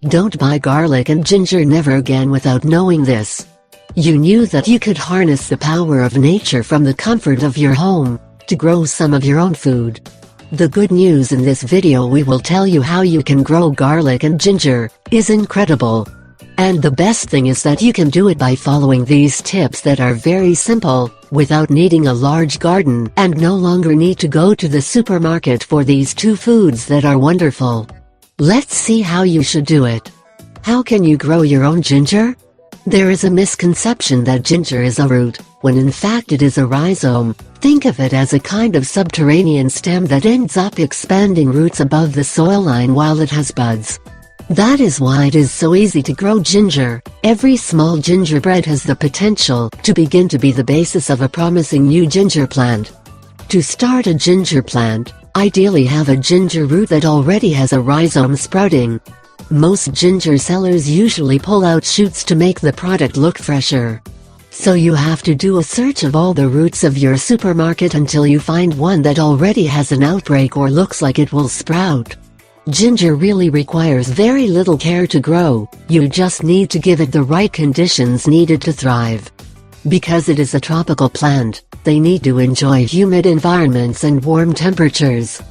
Don't buy garlic and ginger never again without knowing this. You knew that you could harness the power of nature from the comfort of your home to grow some of your own food. The good news in this video we will tell you how you can grow garlic and ginger is incredible. And the best thing is that you can do it by following these tips that are very simple, without needing a large garden and no longer need to go to the supermarket for these two foods that are wonderful. Let's see how you should do it. How can you grow your own ginger? There is a misconception that ginger is a root, when in fact it is a rhizome. Think of it as a kind of subterranean stem that ends up expanding roots above the soil line while it has buds. That is why it is so easy to grow ginger. Every small gingerbread has the potential to begin to be the basis of a promising new ginger plant. To start a ginger plant, ideally have a ginger root that already has a rhizome sprouting. Most ginger sellers usually pull out shoots to make the product look fresher. So you have to do a search of all the roots of your supermarket until you find one that already has an outbreak or looks like it will sprout. Ginger really requires very little care to grow, you just need to give it the right conditions needed to thrive. Because it is a tropical plant, they need to enjoy humid environments and warm temperatures.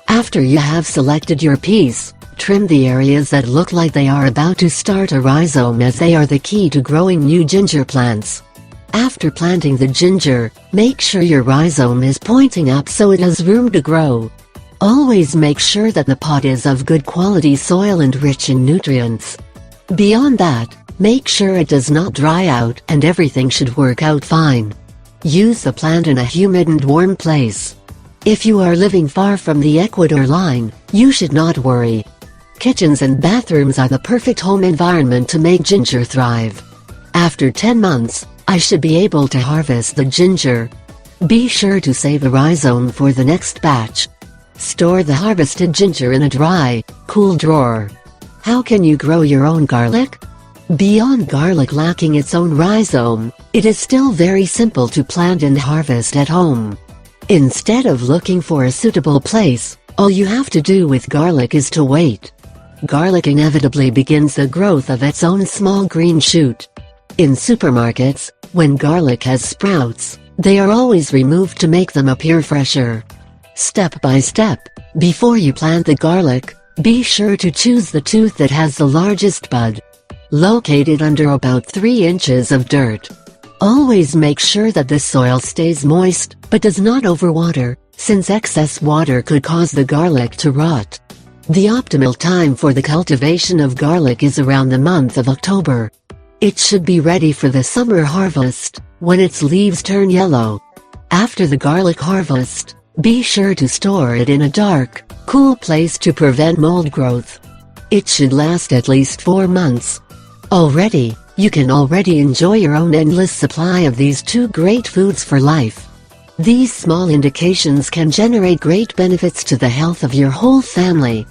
After you have selected your piece, trim the areas that look like they are about to start a rhizome, as they are the key to growing new ginger plants. After planting the ginger, make sure your rhizome is pointing up so it has room to grow. Always make sure that the pot is of good quality soil and rich in nutrients. Beyond that, make sure it does not dry out and everything should work out fine. Use the plant in a humid and warm place. If you are living far from the equator line, you should not worry. Kitchens and bathrooms are the perfect home environment to make ginger thrive. After 10 months, I should be able to harvest the ginger. Be sure to save the rhizome for the next batch. Store the harvested ginger in a dry, cool drawer. How can you grow your own garlic? Beyond garlic lacking its own rhizome, it is still very simple to plant and harvest at home. Instead of looking for a suitable place, all you have to do with garlic is to wait. Garlic inevitably begins the growth of its own small green shoot. In supermarkets, when garlic has sprouts, they are always removed to make them appear fresher. Step by step, before you plant the garlic, be sure to choose the tooth that has the largest bud. Located under about 3 inches of dirt. Always make sure that the soil stays moist, but does not overwater, since excess water could cause the garlic to rot. The optimal time for the cultivation of garlic is around the month of October. It should be ready for the summer harvest, when its leaves turn yellow. After the garlic harvest, be sure to store it in a dark, cool place to prevent mold growth. It should last at least 4 months. You can already enjoy your own endless supply of these two great foods for life. These small indications can generate great benefits to the health of your whole family.